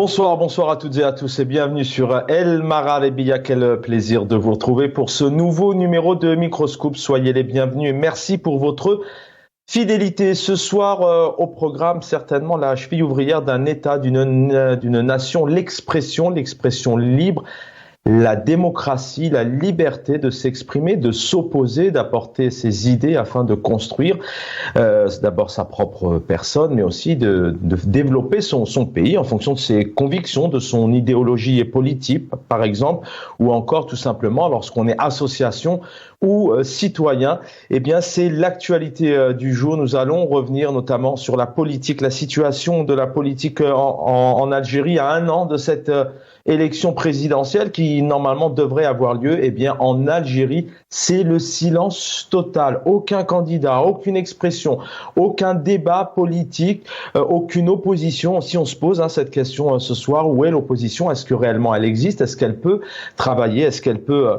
Bonsoir à toutes et à tous et bienvenue sur El Marhaba. Quel plaisir de vous retrouver pour ce nouveau numéro de Microscope. Soyez les bienvenus et merci pour votre fidélité. Ce soir, au programme, certainement la cheville ouvrière d'un État, d'une nation, l'expression libre. La démocratie, la liberté de s'exprimer, de s'opposer, d'apporter ses idées afin de construire d'abord sa propre personne, mais aussi de développer son pays en fonction de ses convictions, de son idéologie politique, par exemple, ou encore tout simplement lorsqu'on est association ou citoyen. Eh bien, c'est l'actualité du jour. Nous allons revenir notamment sur la politique, la situation de la politique en Algérie à un an de cette élection présidentielle qui normalement devrait avoir lieu. Eh bien, en Algérie, c'est le silence total. Aucun candidat, aucune expression, aucun débat politique, aucune opposition. Si on se pose cette question ce soir, où est l'opposition? Est-ce que réellement elle existe? Est-ce qu'elle peut travailler? Est-ce qu'elle peut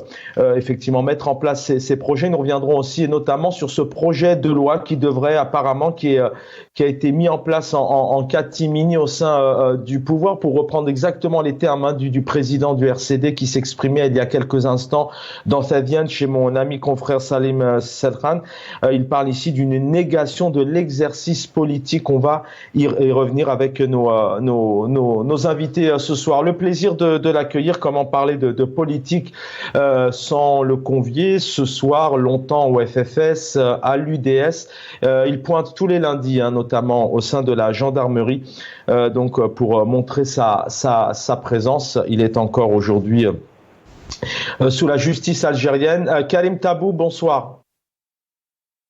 effectivement mettre en place ces projets? Nous reviendrons aussi notamment sur ce projet de loi qui devrait apparemment, qui a été mis en place en catimini au sein du pouvoir, pour reprendre exactement les termes du président du RCD qui s'exprimait il y a quelques instants dans sa viande chez mon ami confrère Salim Sedran. Il parle ici d'une négation de l'exercice politique. On va y revenir avec nos invités ce soir. Le plaisir de l'accueillir. Comment parler de politique sans le convier? Ce soir, longtemps au FFS, à l'UDS. Il pointe tous les lundis, notamment au sein de la gendarmerie, donc pour montrer sa présence. Il est encore aujourd'hui sous la justice algérienne. Karim Tabou, bonsoir.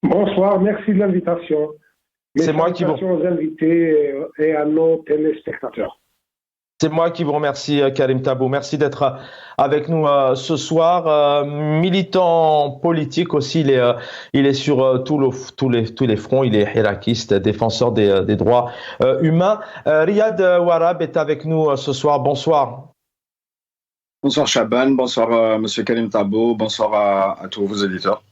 Bonsoir, merci de l'invitation. C'est moi qui vous aux invités et à nos téléspectateurs. C'est moi qui vous remercie, Karim Tabou. Merci d'être avec nous ce soir. Militant politique aussi, il est sur tous les fronts. Il est hirakiste, défenseur des droits humains. Riyad Warab est avec nous ce soir. Bonsoir. Bonsoir Chaban, bonsoir Monsieur Karim Tabou, bonsoir à tous vos éditeurs.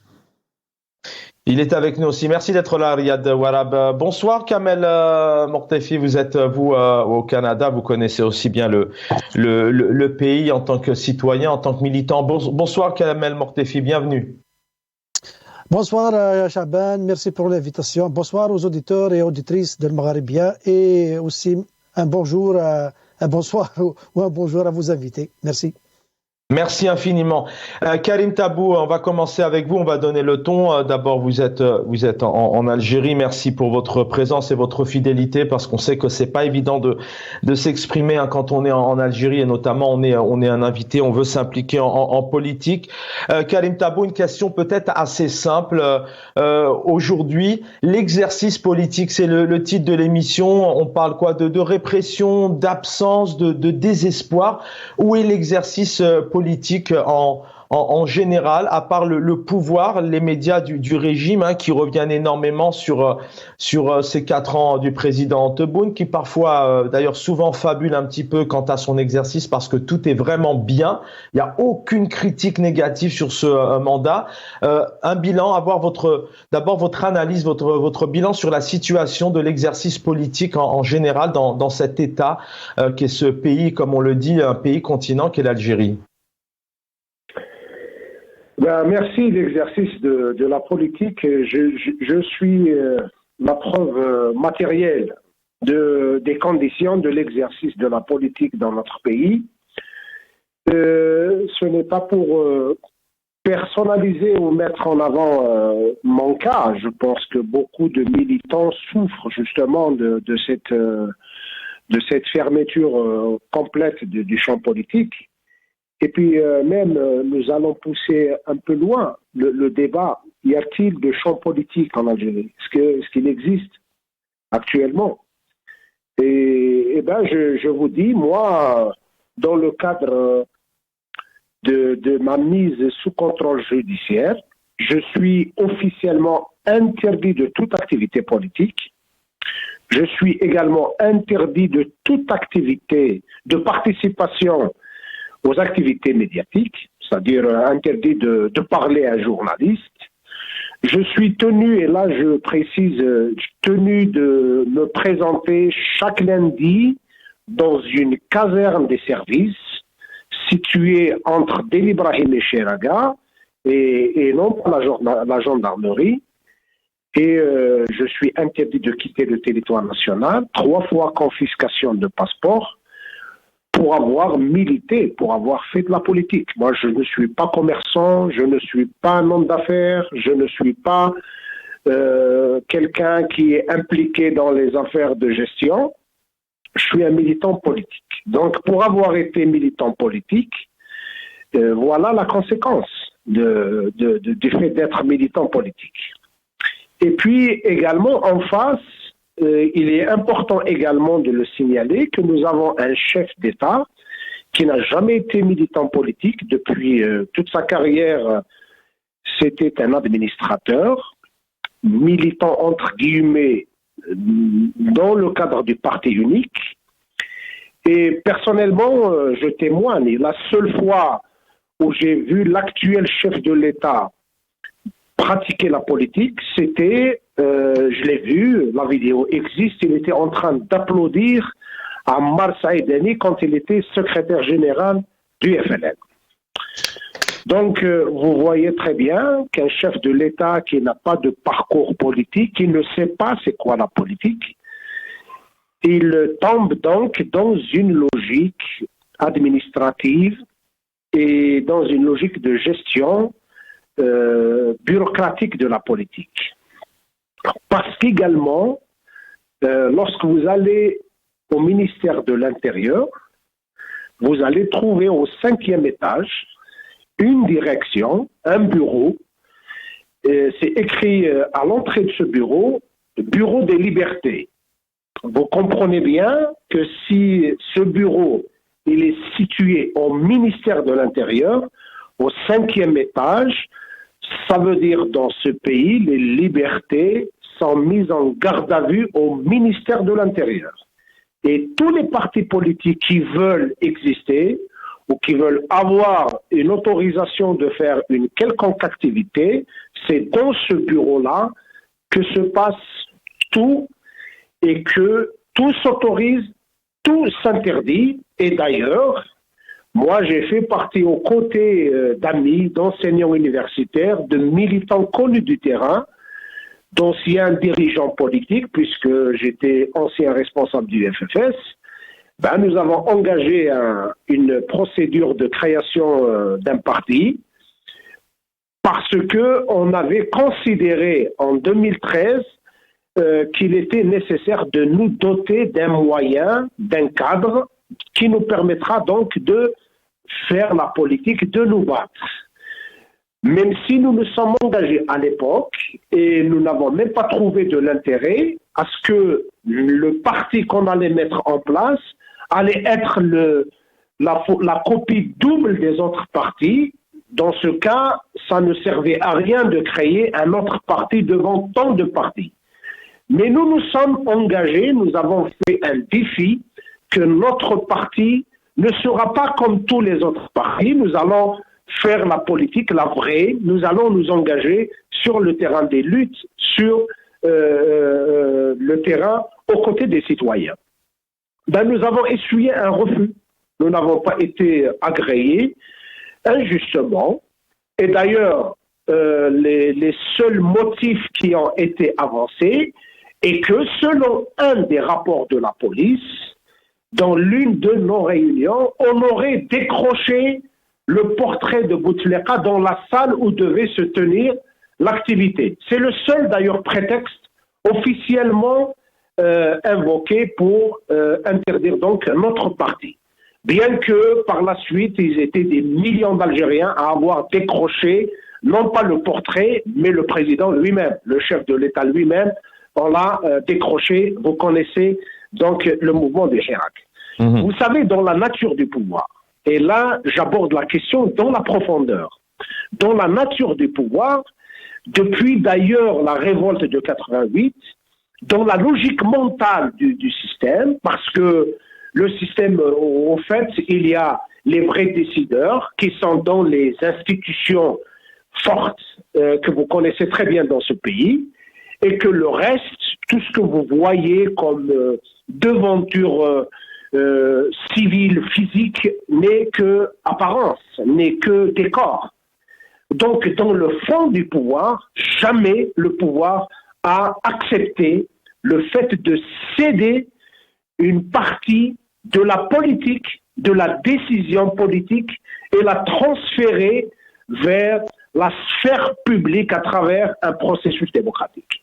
Il est avec nous aussi. Merci d'être là, Riyad Warab. Bonsoir, Kamel Mortefi. Vous êtes, vous, au Canada. Vous connaissez aussi bien le pays en tant que citoyen, en tant que militant. Bonsoir, Kamel Mortefi. Bienvenue. Bonsoir, Chaban. Merci pour l'invitation. Bonsoir aux auditeurs et auditrices de Maghrébien. Et aussi un bonjour, un bonsoir ou un bonjour à vos invités. Merci. Merci infiniment. Karim Tabou, on va commencer avec vous, on va donner le ton. D'abord, vous êtes en Algérie. Merci pour votre présence et votre fidélité, parce qu'on sait que c'est pas évident de s'exprimer quand on est en Algérie, et notamment on est un invité, on veut s'impliquer en politique. Karim Tabou, une question peut-être assez simple. Aujourd'hui, l'exercice politique, c'est le titre de l'émission. On parle quoi? De répression, d'absence, de désespoir. Où est l'exercice politique en général, à part le pouvoir, les médias du régime qui reviennent énormément sur ces 4 ans du président Tebboune, qui parfois, d'ailleurs souvent fabule un petit peu quant à son exercice, parce que tout est vraiment bien. Il n'y a aucune critique négative sur ce mandat. Un bilan, d'abord votre analyse, votre bilan sur la situation de l'exercice politique en général dans cet État qui est ce pays, comme on le dit, un pays continent qu'est l'Algérie. Merci. L'exercice de la politique, je suis la preuve matérielle des conditions de l'exercice de la politique dans notre pays. Ce n'est pas pour personnaliser ou mettre en avant mon cas. Je pense que beaucoup de militants souffrent justement de cette fermeture complète du champ politique. Et puis même, nous allons pousser un peu loin le débat. Y a-t-il de champ politique en Algérie? Est-ce qu'il existe actuellement? Et ben, je vous dis, moi, dans le cadre de ma mise sous contrôle judiciaire, je suis officiellement interdit de toute activité politique. Je suis également interdit de toute activité de participation aux activités médiatiques, c'est-à-dire interdit de parler à un journaliste. Je suis tenu, et là je précise, tenu de me présenter chaque lundi dans une caserne des services située entre Del Ibrahim et Cheraga, et non pas la gendarmerie. Et je suis interdit de quitter le territoire national, 3 fois confiscation de passeport, pour avoir milité, pour avoir fait de la politique. Moi, je ne suis pas commerçant, je ne suis pas un homme d'affaires, je ne suis pas quelqu'un qui est impliqué dans les affaires de gestion. Je suis un militant politique. Donc, pour avoir été militant politique, voilà la conséquence du fait d'être militant politique. Et puis, également, en face, il est important également de le signaler que nous avons un chef d'État qui n'a jamais été militant politique depuis toute sa carrière. C'était un administrateur, militant entre guillemets dans le cadre du parti unique. Et personnellement, je témoigne. La seule fois où j'ai vu l'actuel chef de l'État pratiquer la politique, c'était, je l'ai vu, la vidéo existe, il était en train d'applaudir à Marseille Denis quand il était secrétaire général du FLN. Donc, vous voyez très bien qu'un chef de l'État qui n'a pas de parcours politique, qui ne sait pas c'est quoi la politique, il tombe donc dans une logique administrative et dans une logique de gestion bureaucratique de la politique. Parce qu'également, lorsque vous allez au ministère de l'Intérieur, vous allez trouver au 5e étage une direction, un bureau. C'est écrit à l'entrée de ce bureau, Bureau des libertés. Vous comprenez bien que si ce bureau il est situé au ministère de l'Intérieur, au 5e étage, ça veut dire dans ce pays, les libertés sont mises en garde à vue au ministère de l'Intérieur. Et tous les partis politiques qui veulent exister ou qui veulent avoir une autorisation de faire une quelconque activité, c'est dans ce bureau-là que se passe tout et que tout s'autorise, tout s'interdit. Et d'ailleurs, moi j'ai fait partie aux côtés d'amis, d'enseignants universitaires, de militants connus du terrain, d'anciens dirigeants politiques, puisque j'étais ancien responsable du FFS. Nous avons engagé une procédure de création d'un parti parce qu'on avait considéré en 2013 qu'il était nécessaire de nous doter d'un moyen, d'un cadre qui nous permettra donc de faire la politique, de nous battre. Même si nous nous sommes engagés à l'époque et nous n'avons même pas trouvé de l'intérêt à ce que le parti qu'on allait mettre en place allait être la copie double des autres partis. Dans ce cas, ça ne servait à rien de créer un autre parti devant tant de partis. Mais nous nous sommes engagés, nous avons fait un défi que notre parti ne sera pas comme tous les autres partis. Nous allons faire la politique, la vraie. Nous allons nous engager sur le terrain des luttes, sur le terrain aux côtés des citoyens. Nous avons essuyé un refus. Nous n'avons pas été agréés injustement. Et d'ailleurs, les seuls motifs qui ont été avancés est que selon un des rapports de la police, dans l'une de nos réunions, on aurait décroché le portrait de Bouteflika dans la salle où devait se tenir l'activité. C'est le seul d'ailleurs prétexte officiellement invoqué pour interdire donc notre parti. Bien que par la suite, ils étaient des millions d'Algériens à avoir décroché non pas le portrait, mais le président lui-même, le chef de l'État lui-même, on l'a décroché. Vous connaissez donc le mouvement des Chirac. Vous savez, dans la nature du pouvoir, et là j'aborde la question dans la profondeur, dans la nature du pouvoir, depuis d'ailleurs la révolte de 88, dans la logique mentale du système, parce que le système, au fait, il y a les vrais décideurs qui sont dans les institutions fortes que vous connaissez très bien dans ce pays, et que le reste, tout ce que vous voyez comme devanture civil, physique, n'est que apparence, n'est que décor. Donc, dans le fond du pouvoir, jamais le pouvoir a accepté le fait de céder une partie de la politique, de la décision politique et la transférer vers la sphère publique à travers un processus démocratique.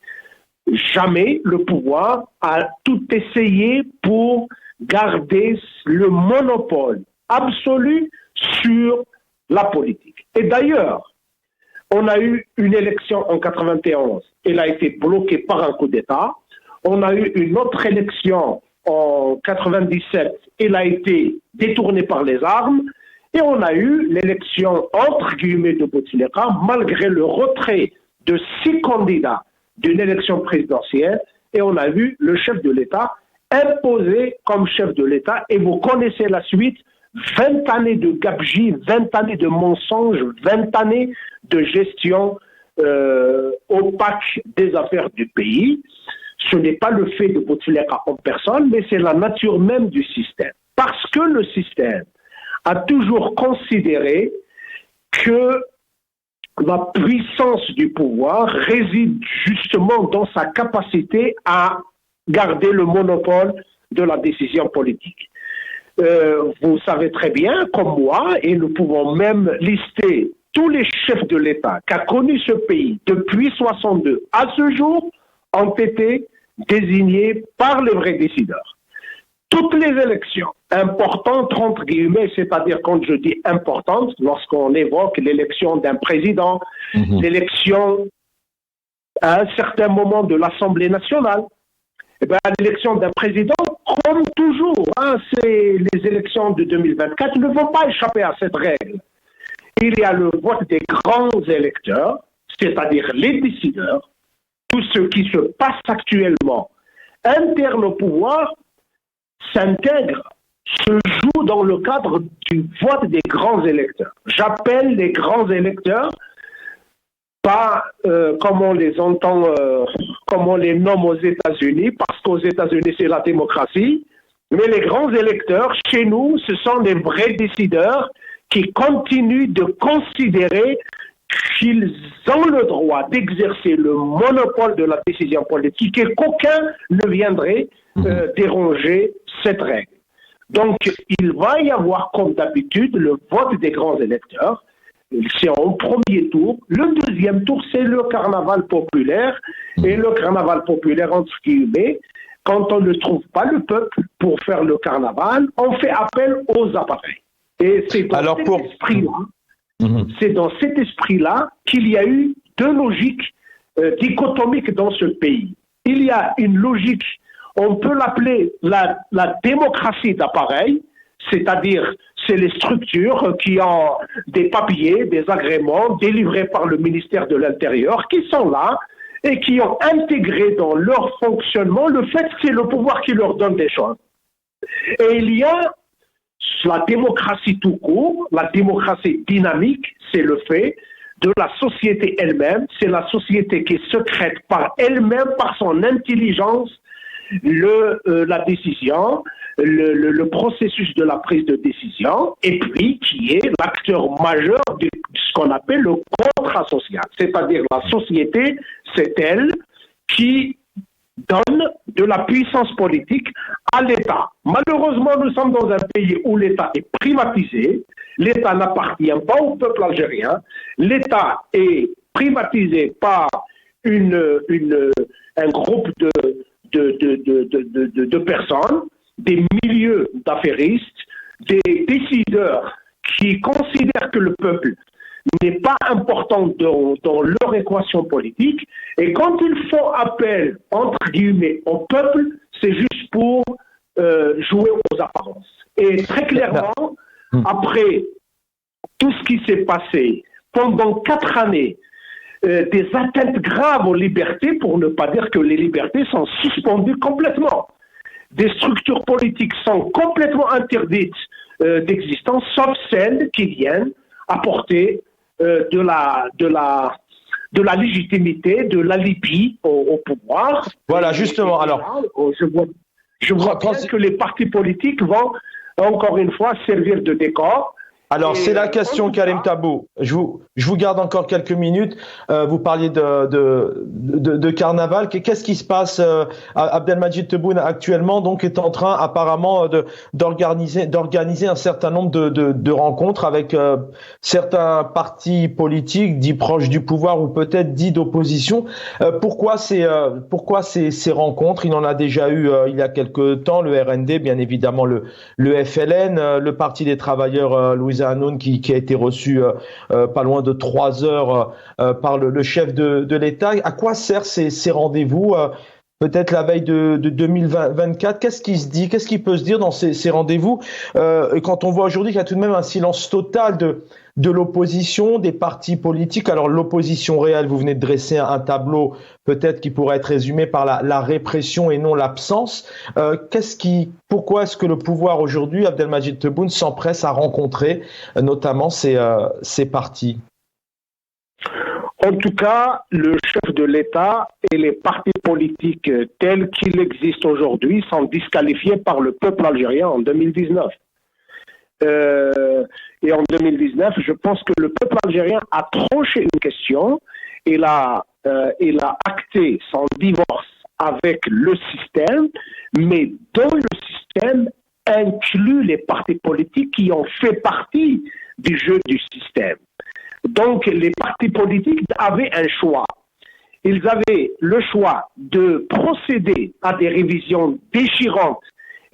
Jamais le pouvoir a tout essayé pour garder le monopole absolu sur la politique. Et d'ailleurs, on a eu une élection en 1991, elle a été bloquée par un coup d'État. On a eu une autre élection en 1997, elle a été détournée par les armes. Et on a eu l'élection, entre guillemets, de Bouteflika, malgré le retrait de 6 candidats d'une élection présidentielle. Et on a vu le chef de l'État imposé comme chef de l'État. Et vous connaissez la suite, 20 années de gabegie, 20 années de mensonges, 20 années de gestion opaque des affaires du pays. Ce n'est pas le fait de Bouteflika en personne, mais c'est la nature même du système. Parce que le système a toujours considéré que la puissance du pouvoir réside justement dans sa capacité à garder le monopole de la décision politique. Vous savez très bien, comme moi, et nous pouvons même lister tous les chefs de l'État qu'a connu ce pays depuis 1962 à ce jour ont été désignés par les vrais décideurs. Toutes les élections importantes, entre guillemets, c'est-à-dire quand je dis importantes, lorsqu'on évoque l'élection d'un président, l'élection à un certain moment de l'Assemblée nationale, eh bien, l'élection d'un président, comme toujours, c'est les élections de 2024, ne vont pas échapper à cette règle. Il y a le vote des grands électeurs, c'est-à-dire les décideurs, tout ce qui se passe actuellement interne au pouvoir, s'intègre, se joue dans le cadre du vote des grands électeurs. J'appelle les grands électeurs, pas comme on les entend, comme on les nomme aux États-Unis, parce qu'aux États-Unis c'est la démocratie, mais les grands électeurs, chez nous, ce sont les vrais décideurs qui continuent de considérer qu'ils ont le droit d'exercer le monopole de la décision politique et qu'aucun ne viendrait déranger cette règle. Donc, il va y avoir, comme d'habitude, le vote des grands électeurs. C'est en premier tour. Le deuxième tour, c'est le carnaval populaire. Et le carnaval populaire, entre guillemets, quand on ne trouve pas le peuple pour faire le carnaval, on fait appel aux appareils. Et c'est dans c'est dans cet esprit-là qu'il y a eu deux logiques dichotomiques dans ce pays. Il y a une logique, on peut l'appeler la démocratie d'appareil, c'est-à-dire c'est les structures qui ont des papiers, des agréments délivrés par le ministère de l'Intérieur qui sont là et qui ont intégré dans leur fonctionnement le fait que c'est le pouvoir qui leur donne des choses. Et il y a la démocratie tout court, la démocratie dynamique, c'est le fait de la société elle-même, c'est la société qui secrète par elle-même, par son intelligence, la décision, le processus de la prise de décision, et puis qui est l'acteur majeur de ce qu'on appelle le contrat social. C'est-à-dire la société, c'est elle qui donne de la puissance politique à l'État. Malheureusement, nous sommes dans un pays où l'État est privatisé, l'État n'appartient pas au peuple algérien, l'État est privatisé par un groupe de personnes, des milieux d'affairistes, des décideurs qui considèrent que le peuple n'est pas important dans leur équation politique, et quand ils font appel, entre guillemets, au peuple, c'est juste pour jouer aux apparences. Et très clairement, après tout ce qui s'est passé pendant 4 années, des atteintes graves aux libertés, pour ne pas dire que les libertés sont suspendues complètement. Des structures politiques sont complètement interdites d'existence, sauf celles qui viennent apporter de la légitimité, de l'alibi au pouvoir. Voilà, justement. Alors, Je vois bien que les partis politiques vont, encore une fois, servir de décor. Alors, c'est la question, Karim Tabou. Je vous garde encore quelques minutes. Vous parliez de carnaval. Qu'est-ce qui se passe? Abdelmajid Tebboune, actuellement, donc, est en train, apparemment, d'organiser un certain nombre de rencontres avec certains partis politiques dits proches du pouvoir ou peut-être dits d'opposition. Pourquoi ces rencontres? Il en a déjà eu il y a quelque temps, le RND, bien évidemment, le FLN, le Parti des travailleurs, Louis Hanoun qui a été reçu pas loin de 3 heures par le chef de l'État. À quoi servent ces rendez-vous peut-être la veille de 2024? Qu'est-ce qui se dit? Qu'est-ce qui peut se dire dans ces rendez-vous quand on voit aujourd'hui qu'il y a tout de même un silence total de l'opposition, des partis politiques? Alors l'opposition réelle, vous venez de dresser un tableau peut-être qui pourrait être résumé par la répression et non l'absence. Pourquoi est-ce que le pouvoir aujourd'hui, Abdelmajid Tebboune, s'empresse à rencontrer notamment ces partis? En tout cas, le chef de l'État et les partis politiques tels qu'ils existent aujourd'hui sont disqualifiés par le peuple algérien en 2019. Et en 2019, je pense que le peuple algérien a tranché une question. Il a acté son divorce avec le système, mais dans le système inclut les partis politiques qui ont fait partie du jeu du système. Donc les partis politiques avaient un choix. Ils avaient le choix de procéder à des révisions déchirantes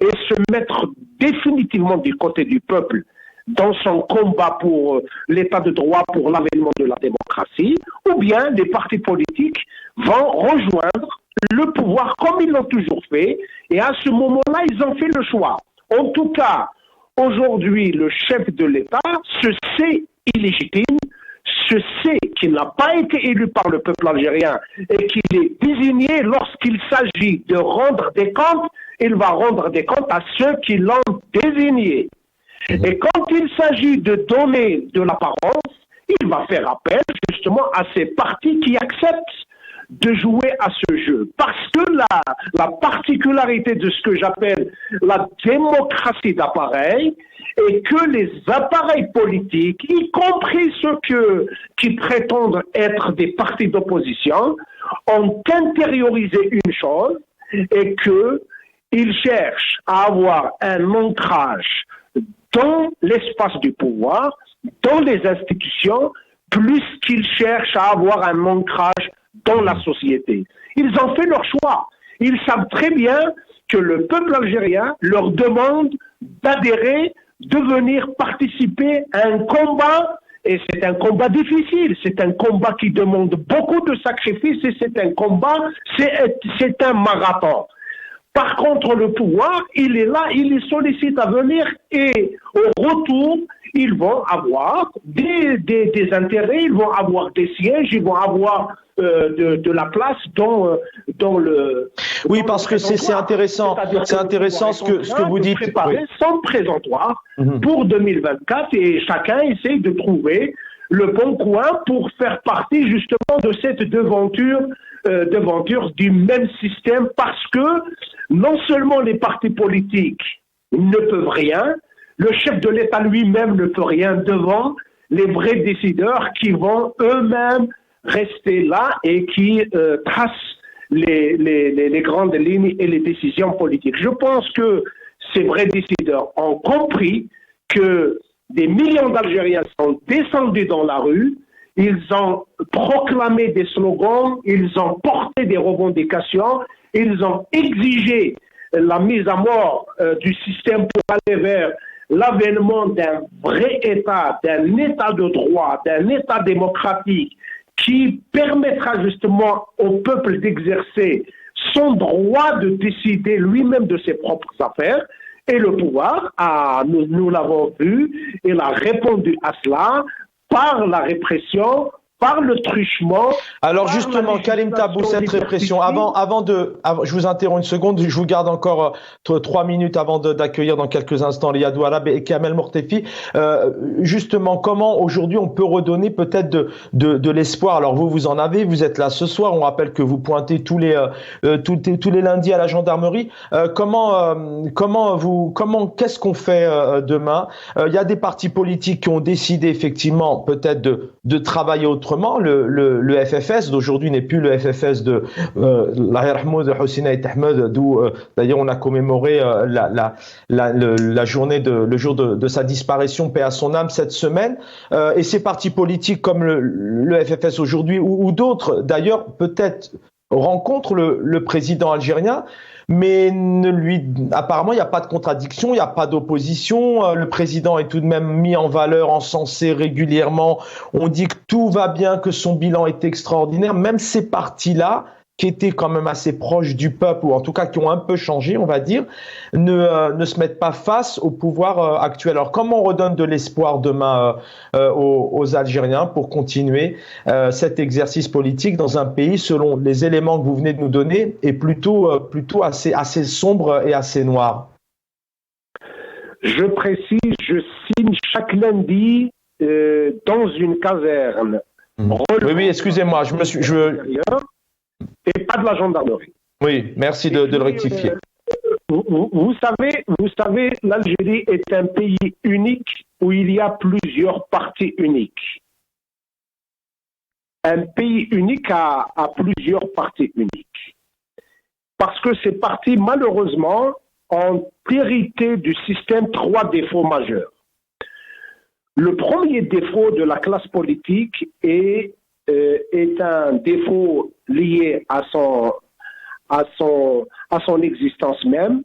et se mettre définitivement du côté du peuple dans son combat pour l'état de droit, pour l'avènement de la démocratie, ou bien les partis politiques vont rejoindre le pouvoir comme ils l'ont toujours fait, et à ce moment-là, ils ont fait le choix. En tout cas, aujourd'hui, le chef de l'État se sait illégitime, se sait qu'il n'a pas été élu par le peuple algérien et qu'il est désigné lorsqu'il s'agit de rendre des comptes, il va rendre des comptes à ceux qui l'ont désigné. Et quand il s'agit de donner de l'apparence, il va faire appel justement à ces partis qui acceptent de jouer à ce jeu. Parce que la particularité de ce que j'appelle la démocratie d'appareil est que les appareils politiques, y compris ceux qui prétendent être des partis d'opposition, ont intériorisé une chose et qu'ils cherchent à avoir un ancrage dans l'espace du pouvoir, dans les institutions, plus qu'ils cherchent à avoir un ancrage dans la société. Ils ont fait leur choix. Ils savent très bien que le peuple algérien leur demande d'adhérer, de venir participer à un combat, et c'est un combat difficile, c'est un combat qui demande beaucoup de sacrifices, et c'est un combat, c'est un marathon. Par contre, le pouvoir, il est là, il les sollicite à venir, et au retour, ils vont avoir des intérêts, ils vont avoir des sièges, ils vont avoir de la place dans le... Oui, parce que c'est intéressant. C'est intéressant ce que vous dites. Préparer son présentoir pour 2024 et chacun essaye de trouver le bon coin pour faire partie justement de cette devanture du même système, parce que non seulement les partis politiques ne peuvent rien, le chef de l'État lui-même ne peut rien devant les vrais décideurs qui vont eux-mêmes rester là et qui tracent les grandes lignes et les décisions politiques. Je pense que ces vrais décideurs ont compris que des millions d'Algériens sont descendus dans la rue, ils ont proclamé des slogans, ils ont porté des revendications, ils ont exigé la mise à mort du système pour aller vers l'avènement d'un vrai État, d'un État de droit, d'un État démocratique qui permettra justement au peuple d'exercer son droit de décider lui-même de ses propres affaires. Et le pouvoir, nous l'avons vu, il a répondu à cela par la répression, par le truchement. Alors justement, Karim Tabou, cette répression, je vous interromps une seconde, je vous garde encore 3 minutes avant d'accueillir dans quelques instants Riyadou Arabe et Kamel Mortefi. Justement, comment aujourd'hui on peut redonner peut-être de l'espoir? Alors vous en avez, vous êtes là ce soir, on rappelle que vous pointez tous les lundis à la gendarmerie. Qu'est-ce qu'on fait demain? Il y a des partis politiques qui ont décidé effectivement peut-être de travailler autrement. Le FFS d'aujourd'hui n'est plus le FFS de Hossein Ait Ahmed, d'où d'ailleurs on a commémoré le jour de sa disparition, paix à son âme, cette semaine. Et ces partis politiques comme le FFS aujourd'hui ou d'autres d'ailleurs peut-être rencontrent le président algérien, mais apparemment il n'y a pas de contradiction, il n'y a pas d'opposition. Le président est tout de même mis en valeur, encensé régulièrement. On dit que tout va bien, que son bilan est extraordinaire. Même ces partis-là, qui étaient quand même assez proches du peuple, ou en tout cas qui ont un peu changé, on va dire, ne se mettent pas face au pouvoir actuel. Alors comment on redonne de l'espoir demain aux Algériens pour continuer cet exercice politique dans un pays, selon les éléments que vous venez de nous donner, est plutôt assez sombre et assez noir? Je précise, je signe chaque lundi dans une caserne. Oui, excusez-moi, et pas de la gendarmerie. Oui, merci de le rectifier. Vous savez, l'Algérie est un pays unique où il y a plusieurs partis uniques. Un pays unique a plusieurs partis uniques. Parce que ces partis, malheureusement, ont hérité du système 3 défauts majeurs. Le premier défaut de la classe politique est un défaut lié à son existence même.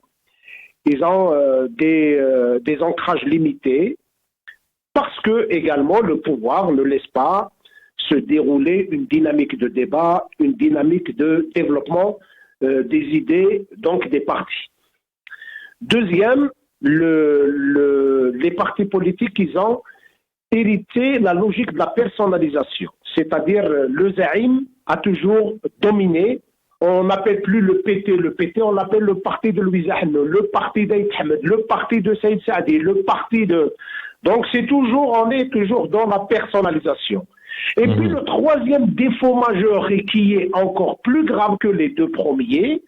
Ils ont des ancrages limités parce que également le pouvoir ne laisse pas se dérouler une dynamique de débat, une dynamique de développement des idées, donc des partis. Deuxième, les partis politiques, ils ont hérité la logique de la personnalisation. C'est-à-dire le Zaïm a toujours dominé. On n'appelle plus le PT, on l'appelle le parti de Louis Ahmed, le parti d'Aït Ahmed, le parti de Saïd Saadi, le parti de... Donc on est toujours dans la personnalisation. Et puis le troisième défaut majeur et qui est encore plus grave que les deux premiers,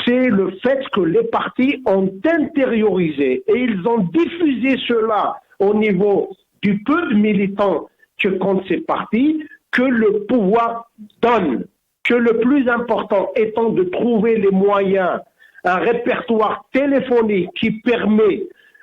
c'est le fait que les partis ont intériorisé et ils ont diffusé cela au niveau du peu de militants que comptent ces partis, que le pouvoir donne, que le plus important étant de trouver les moyens, un répertoire téléphonique qui permet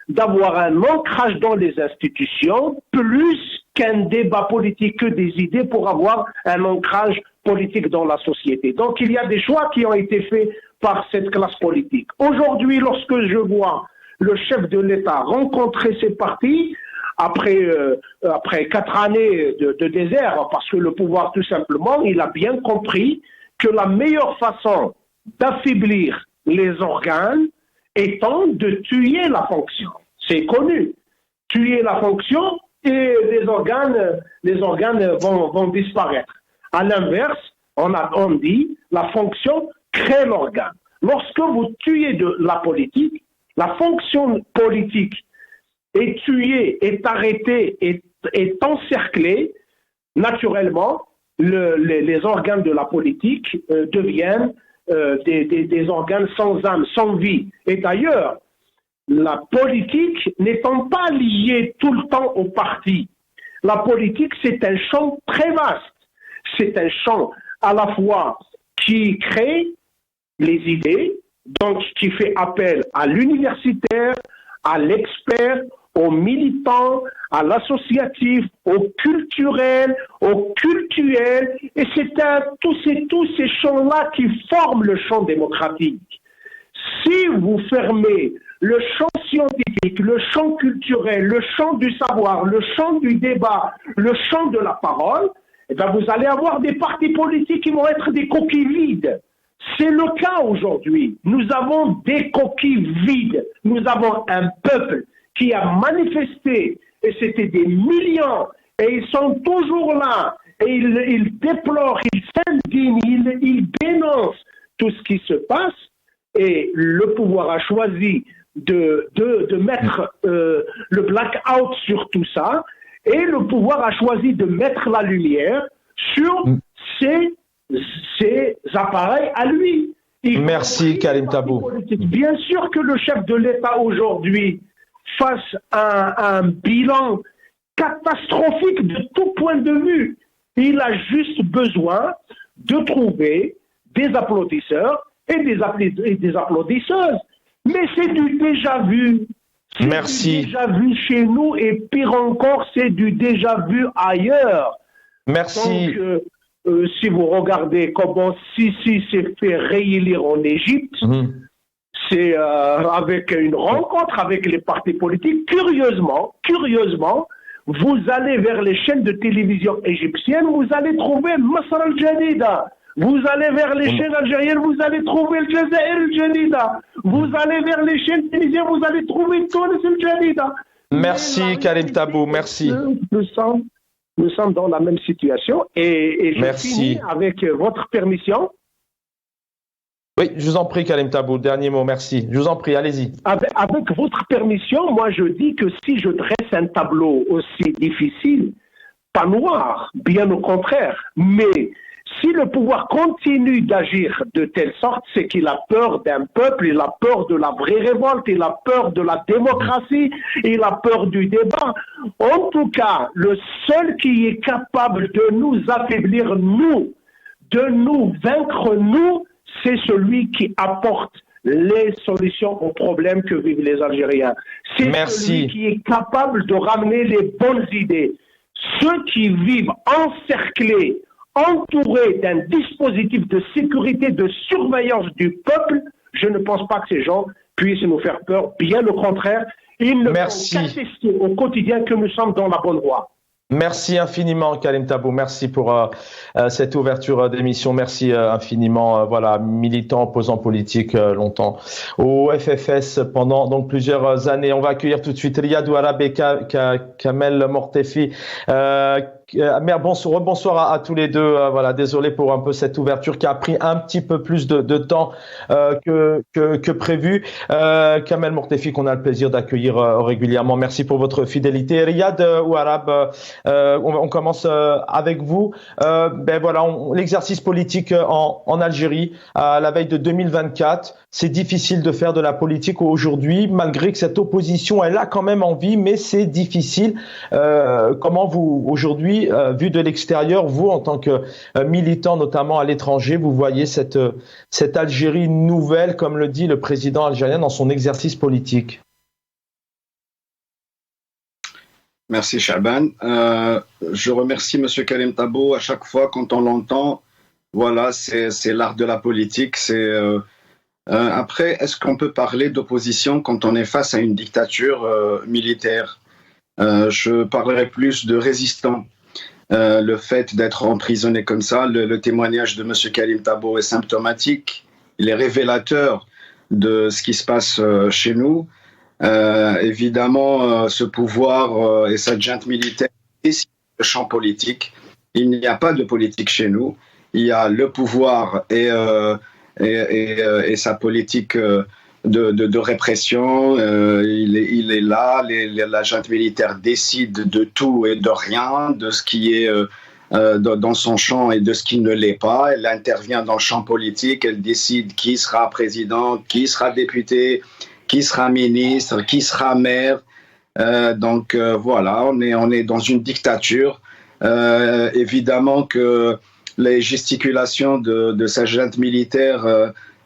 d'avoir un ancrage dans les institutions, plus qu'un débat politique, que des idées pour avoir un ancrage politique dans la société. Donc il y a des choix qui ont été faits par cette classe politique. Aujourd'hui, lorsque je vois le chef de l'État rencontrer ces partis, après 4 années de désert, parce que le pouvoir, tout simplement, il a bien compris que la meilleure façon d'affaiblir les organes étant de tuer la fonction. C'est connu. Tuer la fonction et les organes vont disparaître. À l'inverse, on dit la fonction crée l'organe. Lorsque vous tuez de la politique, la fonction politique est tuée, est arrêtée, est encerclée, naturellement, les organes de la politique deviennent des organes sans âme, sans vie. Et d'ailleurs, la politique n'étant pas liée tout le temps au parti, la politique, c'est un champ très vaste. C'est un champ à la fois qui crée les idées, donc qui fait appel à l'universitaire, à l'expert, aux militants, à l'associatif, au culturel, au cultuel, et c'est tous ces champs-là qui forment le champ démocratique. Si vous fermez le champ scientifique, le champ culturel, le champ du savoir, le champ du débat, le champ de la parole, eh bien vous allez avoir des partis politiques qui vont être des coquilles vides. C'est le cas aujourd'hui. Nous avons des coquilles vides. Nous avons un peuple qui a manifesté, et c'était des millions, et ils sont toujours là. et il déplore, il s'indigne, il dénonce tout ce qui se passe, et le pouvoir a choisi de mettre le blackout sur tout ça, et le pouvoir a choisi de mettre la lumière sur ces appareils à lui. Merci Karim Tabou. Bien sûr que le chef de l'État aujourd'hui fasse un bilan catastrophique de tout point de vue. Il a juste besoin de trouver des applaudisseurs et des applaudisseuses. Mais c'est du déjà vu. Merci. Du déjà vu chez nous et pire encore, c'est du déjà vu ailleurs. Merci. Donc, si vous regardez comment Sisi s'est fait réélire en Égypte, c'est avec une rencontre avec les partis politiques. Curieusement, vous allez vers les chaînes de télévision égyptiennes, vous allez trouver Masr al-Jadida. Vous allez vers les chaînes algériennes, vous allez trouver le Jazair al-Jadida. Vous allez vers les chaînes tunisiennes, vous allez trouver Tunis al-Jadida. Merci Karim Tabou, merci. Nous sommes dans la même situation et je finis avec votre permission. Oui, je vous en prie Karim Tabou, dernier mot, merci. Je vous en prie, allez-y. Avec votre permission, moi je dis que si je dresse un tableau aussi difficile, pas noir, bien au contraire, mais si le pouvoir continue d'agir de telle sorte, c'est qu'il a peur d'un peuple, il a peur de la vraie révolte, il a peur de la démocratie, il a peur du débat. En tout cas, le seul qui est capable de nous affaiblir, nous, de nous vaincre, nous, c'est celui qui apporte les solutions aux problèmes que vivent les Algériens. C'est celui qui est capable de ramener les bonnes idées. Ceux qui vivent encerclés, entourés d'un dispositif de sécurité, de surveillance du peuple, je ne pense pas que ces gens puissent nous faire peur. Bien au contraire, ils ne font qu'attester au quotidien que nous sommes dans la bonne voie. Merci infiniment Karim Tabou, merci pour cette ouverture d'émission, merci infiniment, voilà, militant, opposant politique longtemps au FFS pendant donc plusieurs années. On va accueillir tout de suite Riyad Ouarab et Kamel Mortefi. Bonsoir à tous les deux. Voilà, désolé pour un peu cette ouverture qui a pris un petit peu plus de temps que prévu. Kamel Mortefi, qu'on a le plaisir d'accueillir régulièrement. Merci pour votre fidélité. Riyad Ouarab, on commence avec vous. Voilà, l'exercice politique en Algérie à la veille de 2024. C'est difficile de faire de la politique aujourd'hui, malgré que cette opposition, elle a quand même envie, mais c'est difficile. Comment vous, aujourd'hui, vu de l'extérieur, vous, en tant que militant, notamment à l'étranger, vous voyez cette Algérie nouvelle, comme le dit le président algérien dans son exercice politique? Merci Chaban. Je remercie M. Karim Tabou. À chaque fois, quand on l'entend, voilà, c'est l'art de la politique. Après, est-ce qu'on peut parler d'opposition quand on est face à une dictature militaire? Je parlerai plus de résistants. Le fait d'être emprisonné comme ça, le témoignage de M. Karim Tabou est symptomatique. Il est révélateur de ce qui se passe chez nous. Évidemment, ce pouvoir et sa junte militaire décident le champ politique. Il n'y a pas de politique chez nous. Il y a le pouvoir et sa politique de répression. Il est là. La junte militaire décide de tout et de rien, de ce qui est dans son champ et de ce qui ne l'est pas. Elle intervient dans le champ politique. Elle décide qui sera président, qui sera député, qui sera ministre, qui sera maire. Donc voilà, on est dans une dictature. Évidemment que les gesticulations de sa junte militaire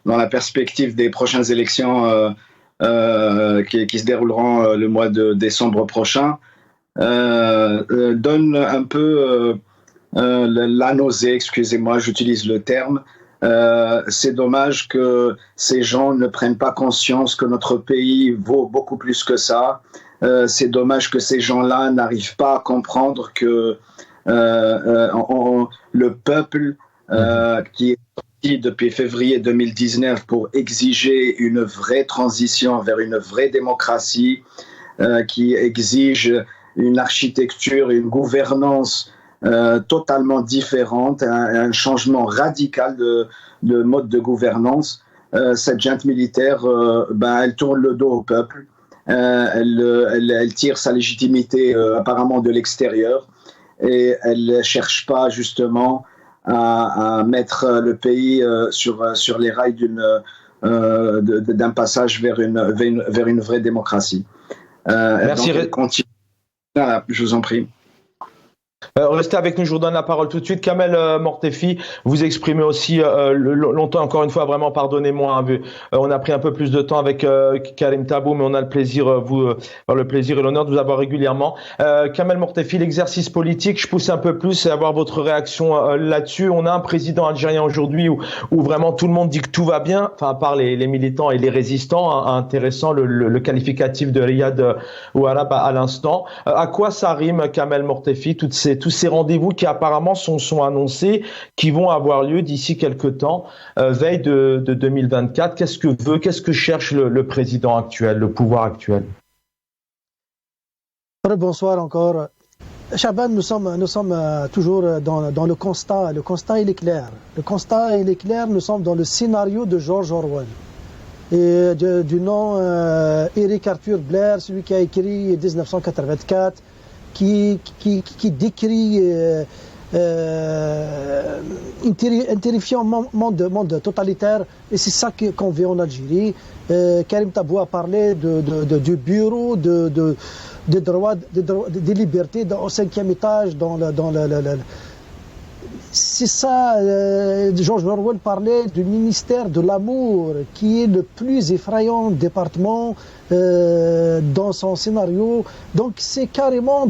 dans la perspective des prochaines élections qui se dérouleront le mois de décembre prochain donnent un peu la nausée, excusez-moi, j'utilise le terme. C'est dommage que ces gens ne prennent pas conscience que notre pays vaut beaucoup plus que ça. C'est dommage que ces gens-là n'arrivent pas à comprendre que le peuple qui est sorti depuis février 2019 pour exiger une vraie transition vers une vraie démocratie, qui exige une architecture et une gouvernance totalement différente, un changement radical de mode de gouvernance. Cette junte militaire, elle tourne le dos au peuple. Elle tire sa légitimité apparemment de l'extérieur et elle ne cherche pas justement à mettre le pays sur les rails d'un passage vers une vraie démocratie. Merci. Donc, continue. Je vous en prie. Restez avec nous, je vous donne la parole tout de suite. Kamel Mortefi, vous exprimez aussi longtemps, encore une fois, vraiment pardonnez-moi, hein, on a pris un peu plus de temps avec Karim Tabou, mais on a le plaisir, le plaisir et l'honneur de vous avoir régulièrement. Kamel Mortefi, l'exercice politique, je pousse un peu plus et avoir votre réaction là-dessus. On a un président algérien aujourd'hui où vraiment tout le monde dit que tout va bien, enfin à part les militants et les résistants, hein, intéressant le qualificatif de Riyad Ouarab à l'instant. À quoi ça rime, Kamel Mortefi, tous ces rendez-vous qui apparemment sont annoncés, qui vont avoir lieu d'ici quelques temps, veille de 2024. Qu'est-ce que cherche le président actuel, le pouvoir actuel? Bonsoir encore. Chaban, nous sommes toujours dans le constat. Le constat, il est clair. Nous sommes dans le scénario de George Orwell. Et du nom Eric Arthur Blair, celui qui a écrit 1984, qui décrit un terrifiant monde totalitaire, et c'est ça qu'on vit en Algérie. Karim Tabou a parlé du bureau des droits, des libertés au 5e étage c'est ça, George Orwell parlait du ministère de l'amour, qui est le plus effrayant département dans son scénario. Donc c'est carrément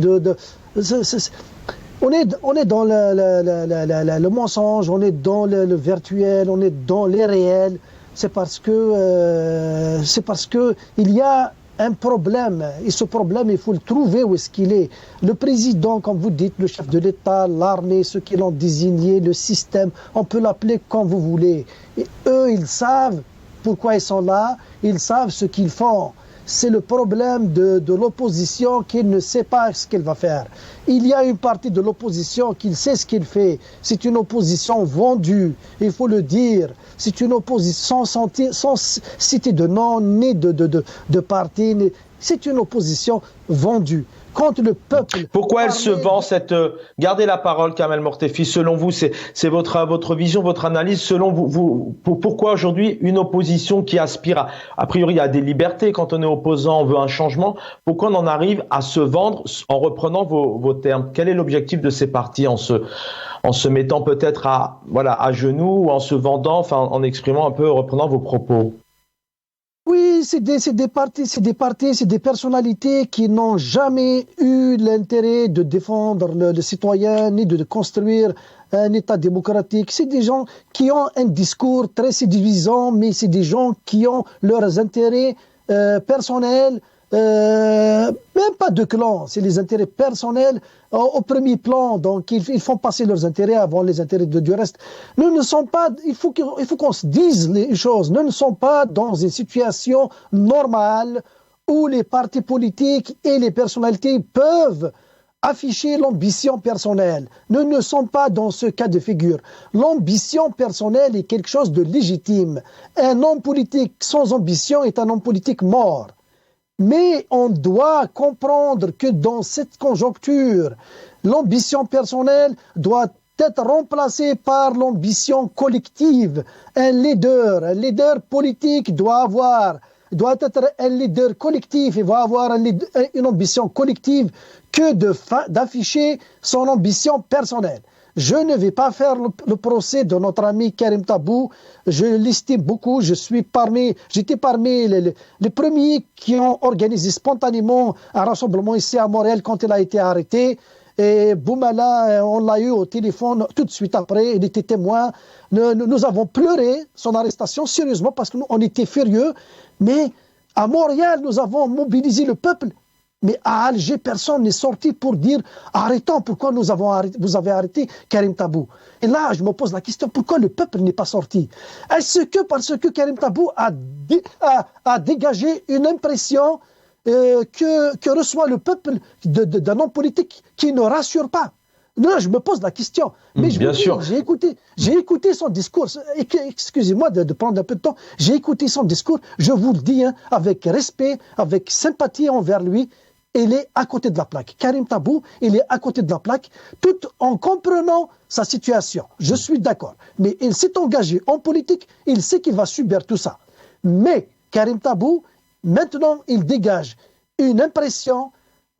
on est dans le mensonge, on est dans le virtuel, on est dans l'irréel. C'est parce que il y a un problème, et ce problème, il faut le trouver où est-ce qu'il est. Le président, comme vous dites, le chef de l'État, l'armée, ceux qui l'ont désigné, le système, on peut l'appeler comme vous voulez. Et eux, ils savent pourquoi ils sont là, ils savent ce qu'ils font. C'est le problème de l'opposition qui ne sait pas ce qu'elle va faire. Il y a une partie de l'opposition qui sait ce qu'il fait. C'est une opposition vendue, il faut le dire. C'est une opposition sans citer de nom, ni de parti. C'est une opposition vendue contre le peuple. Pourquoi elle se vend cette... Gardez la parole, Kamel Mortefi. Selon vous, c'est votre vision, votre analyse. Selon vous, pourquoi aujourd'hui une opposition qui aspire a priori à des libertés, quand on est opposant, on veut un changement, pourquoi on en arrive à se vendre en reprenant vos termes? Quel est l'objectif de ces partis en se mettant peut-être à genoux, ou en se vendant, enfin en exprimant un peu, reprenant vos propos? Oui, c'est des partis, c'est des personnalités qui n'ont jamais eu l'intérêt de défendre le citoyen, ni de construire un État démocratique. C'est des gens qui ont un discours très séduisant, mais c'est des gens qui ont leurs intérêts personnels, même pas de clan, c'est les intérêts personnels au premier plan. Donc ils font passer leurs intérêts avant les intérêts du reste. Nous ne sommes pas, il faut qu'on se dise les choses, nous ne sommes pas dans une situation normale où les partis politiques et les personnalités peuvent afficher l'ambition personnelle. Nous ne sommes pas dans ce cas de figure. L'ambition personnelle est quelque chose de légitime. Un homme politique sans ambition est un homme politique mort. Mais on doit comprendre que dans cette conjoncture, l'ambition personnelle doit être remplacée par l'ambition collective. Un leader politique doit être un leader collectif, il va avoir une ambition collective que d'afficher son ambition personnelle. Je ne vais pas faire le procès de notre ami Karim Tabou. Je l'estime beaucoup. J'étais parmi les premiers qui ont organisé spontanément un rassemblement ici à Montréal quand il a été arrêté. Et Boumala, on l'a eu au téléphone tout de suite après. Il était témoin. Nous avons pleuré son arrestation, sérieusement, parce qu'on était furieux. Mais à Montréal, nous avons mobilisé le peuple. Mais à Alger, personne n'est sorti pour dire « Arrêtons, pourquoi vous avez arrêté Karim Tabou ?» Et là, je me pose la question, pourquoi le peuple n'est pas sorti? Est-ce que parce que Karim Tabou a dégagé une impression que reçoit le peuple d'un homme politique qui ne rassure pas? Non, je me pose la question. Mais bien sûr. J'ai écouté son discours. Excusez-moi de prendre un peu de temps. J'ai écouté son discours. Je vous le dis, hein, avec respect, avec sympathie envers lui. Il est à côté de la plaque. Karim Tabou, il est à côté de la plaque, tout en comprenant sa situation. Je suis d'accord. Mais il s'est engagé en politique. Il sait qu'il va subir tout ça. Mais Karim Tabou, maintenant, il dégage une impression.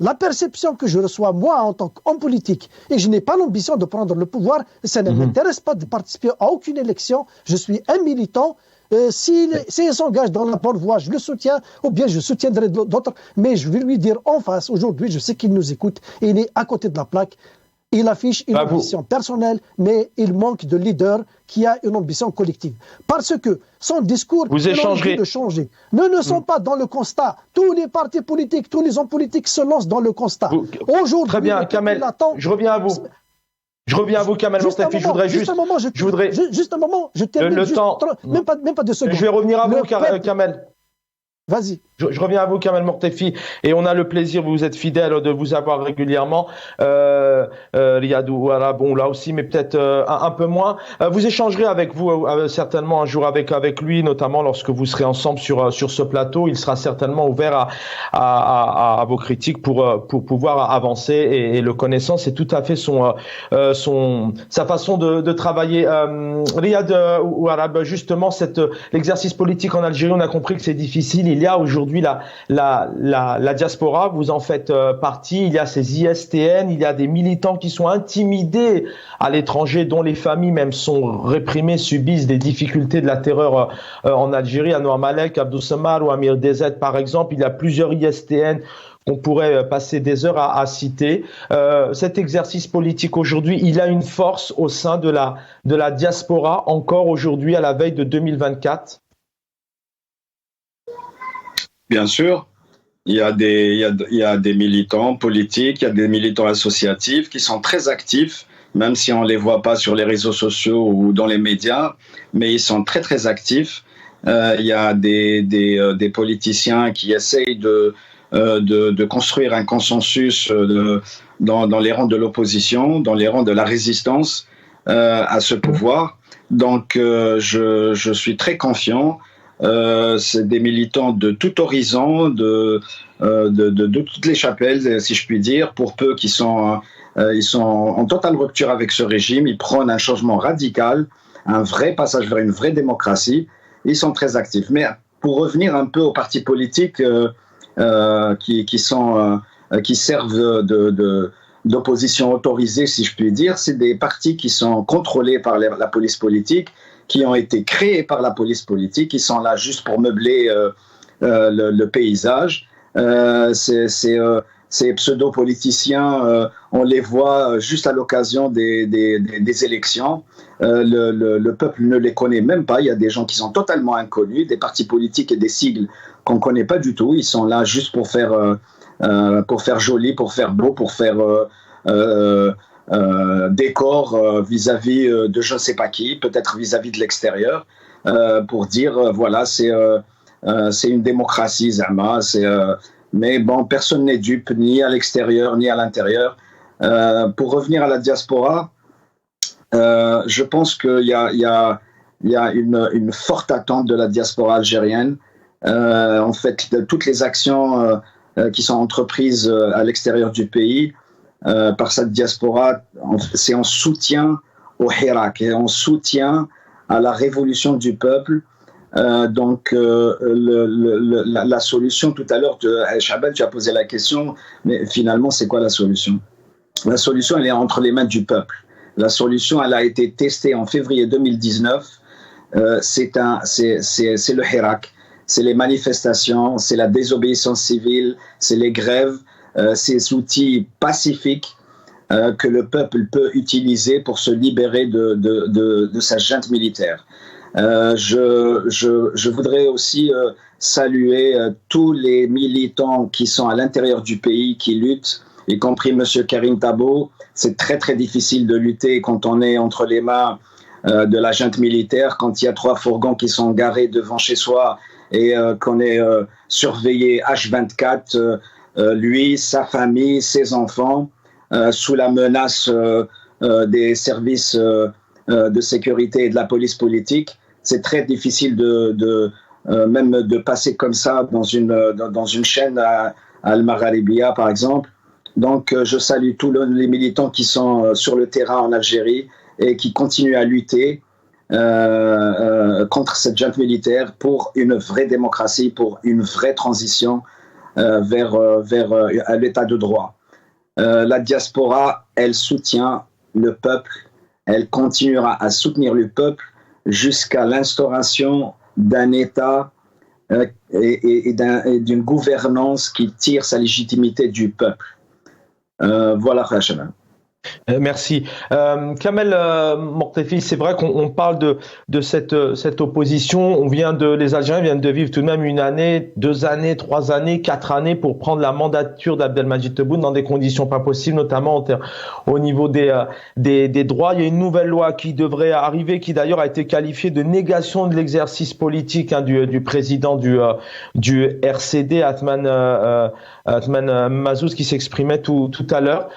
La perception que je reçois, moi, en tant qu'homme politique, et je n'ai pas l'ambition de prendre le pouvoir, ça ne m'intéresse pas de participer à aucune élection, je suis un militant. S'il s'engage dans la bonne voie, je le soutiens, ou bien je soutiendrai d'autres, mais je vais lui dire en face, aujourd'hui, je sais qu'il nous écoute, et il est à côté de la plaque. Il affiche une ambition personnelle, mais il manque de leader qui a une ambition collective. Parce que son discours vous échangerez de changer ne sont pas dans le constat. Tous les partis politiques, tous les hommes politiques se lancent dans le constat. Aujourd'hui, très bien, Kamel, je reviens à vous. Je reviens à vous, Kamel Mortefi. Juste un moment, je termine. Le temps. Même pas 2 secondes. Je vais revenir à vous, Kamel. Vas-y. Je reviens à vous, Kamel Mortefi, et on a le plaisir, vous êtes fidèle, de vous avoir régulièrement. Riyad Ouara, bon, là aussi, mais peut-être un peu moins. Vous échangerez avec vous certainement un jour avec lui, notamment lorsque vous serez ensemble sur ce plateau. Il sera certainement ouvert à vos critiques pour pouvoir avancer, et le connaissant, c'est tout à fait sa façon de travailler. Riyad Ouara, justement, l'exercice politique en Algérie, on a compris que c'est difficile. Il y a aujourd'hui la diaspora, vous en faites partie, il y a ces ISTN, il y a des militants qui sont intimidés à l'étranger, dont les familles même sont réprimées, subissent des difficultés de la terreur en Algérie. Anouar Malek, Abdou Samar ou Amir Dezet par exemple, il y a plusieurs ISTN qu'on pourrait passer des heures à citer. Cet exercice politique aujourd'hui, il a une force au sein de la diaspora, encore aujourd'hui à la veille de 2024. Bien sûr, il y a des militants politiques, il y a des militants associatifs qui sont très actifs, même si on ne les voit pas sur les réseaux sociaux ou dans les médias, mais ils sont très très actifs. Il y a des politiciens qui essayent de construire un consensus dans les rangs de l'opposition, dans les rangs de la résistance à ce pouvoir. Donc je suis très confiant. C'est des militants de tout horizon, de toutes les chapelles, si je puis dire, pour peu qu'ils ils sont en totale rupture avec ce régime. Ils prônent un changement radical, un vrai passage vers une vraie démocratie. Ils sont très actifs. Mais pour revenir un peu aux partis politiques qui servent d'opposition autorisée, si je puis dire, c'est des partis qui sont contrôlés par la police politique, qui ont été créés par la police politique, qui sont là juste pour meubler le paysage. Ces pseudo-politiciens, on les voit juste à l'occasion des élections. Le peuple ne les connaît même pas. Il y a des gens qui sont totalement inconnus, des partis politiques et des sigles qu'on ne connaît pas du tout. Ils sont là juste pour faire joli, pour faire beau, pour faire décor vis-à-vis de je ne sais pas qui, peut-être vis-à-vis de l'extérieur, pour dire voilà, c'est une démocratie, Zama. Mais bon, personne n'est dupe, ni à l'extérieur, ni à l'intérieur. Pour revenir à la diaspora, je pense qu'il y a une forte attente de la diaspora algérienne. En fait, de toutes les actions qui sont entreprises à l'extérieur du pays par cette diaspora, c'est en soutien au Hirak et en soutien à la révolution du peuple. Donc la solution, tout à l'heure, Chaban, tu as posé la question, mais finalement, c'est quoi la solution? La solution, elle est entre les mains du peuple. La solution, elle a été testée en février 2019. C'est le Hirak, c'est les manifestations, c'est la désobéissance civile, c'est les grèves, ces outils pacifiques que le peuple peut utiliser pour se libérer de sa junte militaire. Je voudrais aussi saluer tous les militants qui sont à l'intérieur du pays, qui luttent, y compris M. Karim Tabou. C'est très très difficile de lutter quand on est entre les mains de la junte militaire, quand il y a 3 fourgons qui sont garés devant chez soi et qu'on est surveillé H24, lui, sa famille, ses enfants. sous la menace des services de sécurité et de la police politique. C'est très difficile même de passer comme ça dans une chaîne à Al-Magharibia, par exemple. Donc, je salue tous les militants qui sont sur le terrain en Algérie et qui continuent à lutter contre cette junte militaire pour une vraie démocratie, pour une vraie transition vers l'état de droit. La diaspora, elle soutient le peuple, elle continuera à soutenir le peuple jusqu'à l'instauration d'un État et d'une gouvernance qui tire sa légitimité du peuple. Voilà, Khachana. Merci. Kamel Mortefi, c'est vrai qu'on parle de cette opposition. Les Algériens viennent de vivre tout de même 1 année, 2 années, 3 années, 4 années pour prendre la mandature d'Abdelmadjid Tebboune dans des conditions pas possibles, notamment au niveau des droits. Il y a une nouvelle loi qui devrait arriver, qui d'ailleurs a été qualifiée de négation de l'exercice politique du président du RCD, Athman Mazouz, qui s'exprimait tout à l'heure.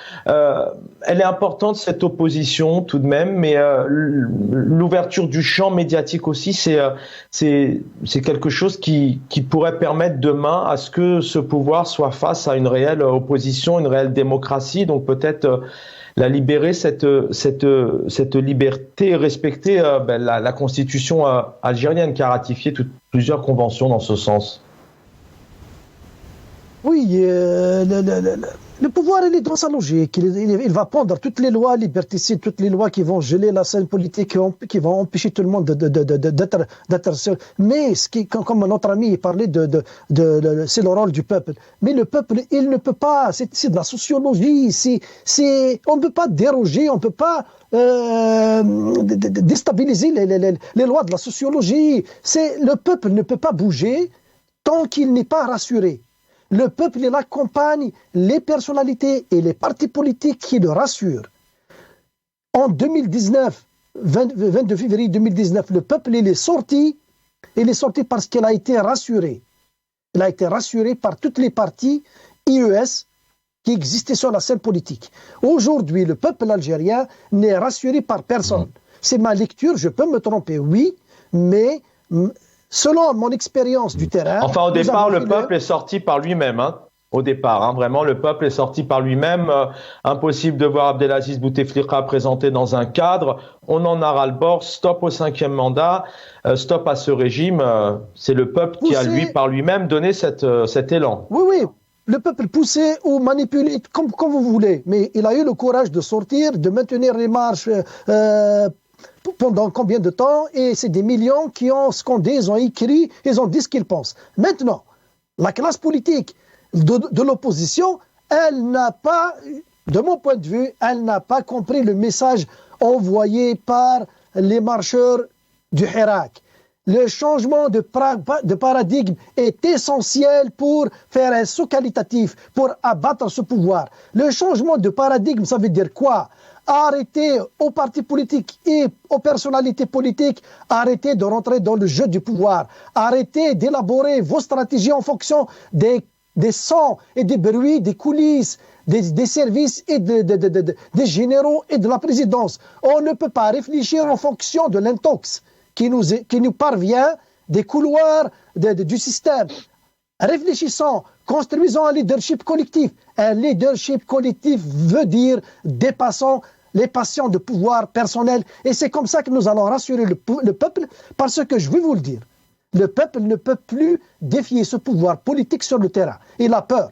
Elle est importante, cette opposition, tout de même, mais l'ouverture du champ médiatique aussi, c'est quelque chose qui pourrait permettre demain à ce que ce pouvoir soit face à une réelle opposition, une réelle démocratie. Donc peut-être la libérer, cette liberté, et respecter la constitution algérienne qui a ratifié plusieurs conventions dans ce sens. Oui, le pouvoir, il est dans sa logique. Il va prendre toutes les lois liberticides, toutes les lois qui vont geler la scène politique, qui vont empêcher tout le monde d'être seul. Mais comme notre ami parlait c'est le rôle du peuple. Mais le peuple, il ne peut pas. C'est de la sociologie. On ne peut pas déroger. On ne peut pas déstabiliser les lois de la sociologie. Le peuple ne peut pas bouger tant qu'il n'est pas rassuré. Le peuple, il accompagne les personnalités et les partis politiques qui le rassurent. En 2019, 22 février 2019, le peuple, il est sorti parce qu'il a été rassuré. Il a été rassuré par toutes les partis IES qui existaient sur la scène politique. Aujourd'hui, le peuple algérien n'est rassuré par personne. C'est ma lecture, je peux me tromper, oui, mais selon mon expérience du terrain... Enfin, au départ, le peuple est sorti par lui-même. Au départ, vraiment, le peuple est sorti par lui-même. Impossible de voir Abdelaziz Bouteflika présenté dans un cadre. On en a ras-le-bord. Stop au 5e mandat. Stop à ce régime. C'est le peuple qui a, lui, par lui-même, donné cet élan. Oui. Le peuple poussé ou manipulé, comme vous voulez. Mais il a eu le courage de sortir, de maintenir les marches... pendant combien de temps? Et c'est des millions qui ont scandé, ils ont écrit, ils ont dit ce qu'ils pensent. Maintenant, la classe politique de l'opposition, elle n'a pas, de mon point de vue, elle n'a pas compris le message envoyé par les marcheurs du Hirak. Le changement de paradigme est essentiel pour faire un saut qualitatif, pour abattre ce pouvoir. Le changement de paradigme, ça veut dire quoi? Arrêtez aux partis politiques et aux personnalités politiques, arrêtez de rentrer dans le jeu du pouvoir, arrêtez d'élaborer vos stratégies en fonction des sons et des bruits, des coulisses, des services et des généraux et de la présidence. On ne peut pas réfléchir en fonction de l'intox qui nous parvient des couloirs du système. Réfléchissons, construisons un leadership collectif. Un leadership collectif veut dire dépassant les passions de pouvoir personnel. Et c'est comme ça que nous allons rassurer le peuple, parce que je vais vous le dire, le peuple ne peut plus défier ce pouvoir politique sur le terrain. Il a peur.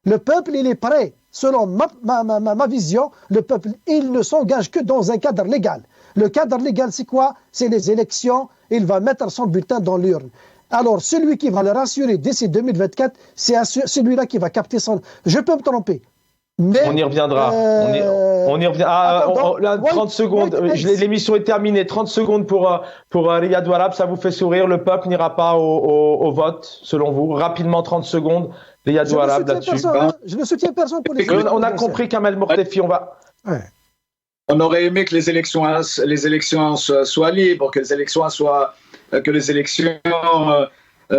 Le peuple, il est prêt. Selon ma vision, le peuple, il ne s'engage que dans un cadre légal. Le cadre légal, c'est quoi? C'est les élections. Il va mettre son bulletin dans l'urne. Alors, celui qui va le rassurer d'ici 2024, c'est celui-là qui va capter son... Je peux me tromper. Mais, on y reviendra. On y revient. Là, 30 secondes. L'émission est terminée. 30 secondes pour Riyad Ouarab. Ça vous fait sourire? Le peuple n'ira pas au vote, selon vous? Rapidement, 30 secondes. Riyad Ouarab là-dessus. Je ne soutiens personne pour les... On a compris, Kamel Mortefi. On aurait aimé que les élections soient libres, que les élections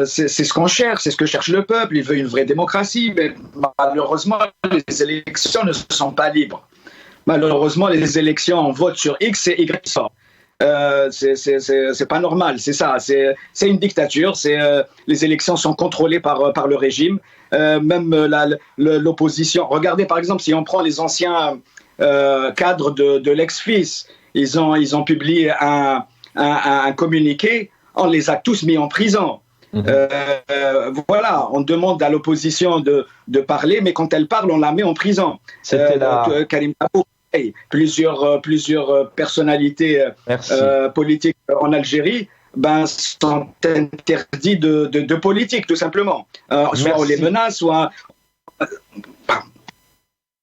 c'est ce qu'on cherche, c'est ce que cherche le peuple. Il veut une vraie démocratie, mais malheureusement, les élections ne sont pas libres. Malheureusement, les élections, on vote sur X et Y sort. C'est pas normal, c'est ça. C'est une dictature. Les élections sont contrôlées par le régime. Même l'opposition. Regardez par exemple, si on prend les anciens cadres de l'ex-FIS, ils ont publié un communiqué. On les a tous mis en prison. Voilà, on demande à l'opposition de parler, mais quand elle parle, on la met en prison. C'était Karim Tabou, plusieurs personnalités politiques en Algérie sont interdits de politique, tout simplement. Soit on les menace, soit...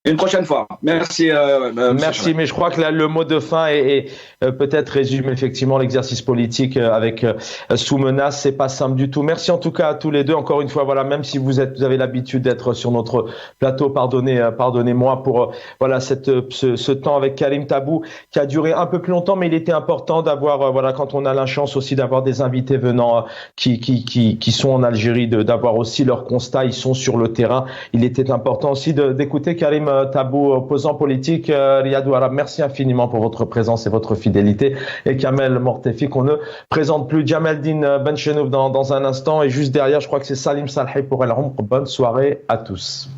Une prochaine fois. Merci. Merci, mais je crois que là, le mot de fin est peut-être résume effectivement l'exercice politique avec sous menace. C'est pas simple du tout. Merci en tout cas à tous les deux. Encore une fois, voilà, même si vous avez l'habitude d'être sur notre plateau, pardonnez-moi pour voilà ce temps avec Karim Tabou qui a duré un peu plus longtemps, mais il était important d'avoir voilà quand on a la chance aussi d'avoir des invités venant qui sont en Algérie, d'avoir aussi leur constat. Ils sont sur le terrain. Il était important aussi d'écouter Karim Tabou, opposant politique. Riyad Ouarab, merci infiniment pour votre présence et votre fidélité. Et Kamel Mortefi, qu'on ne présente plus. Jamaldine Benchenouf dans un instant. Et juste derrière, je crois que c'est Salim Salhi pour El Humq. Bonne soirée à tous.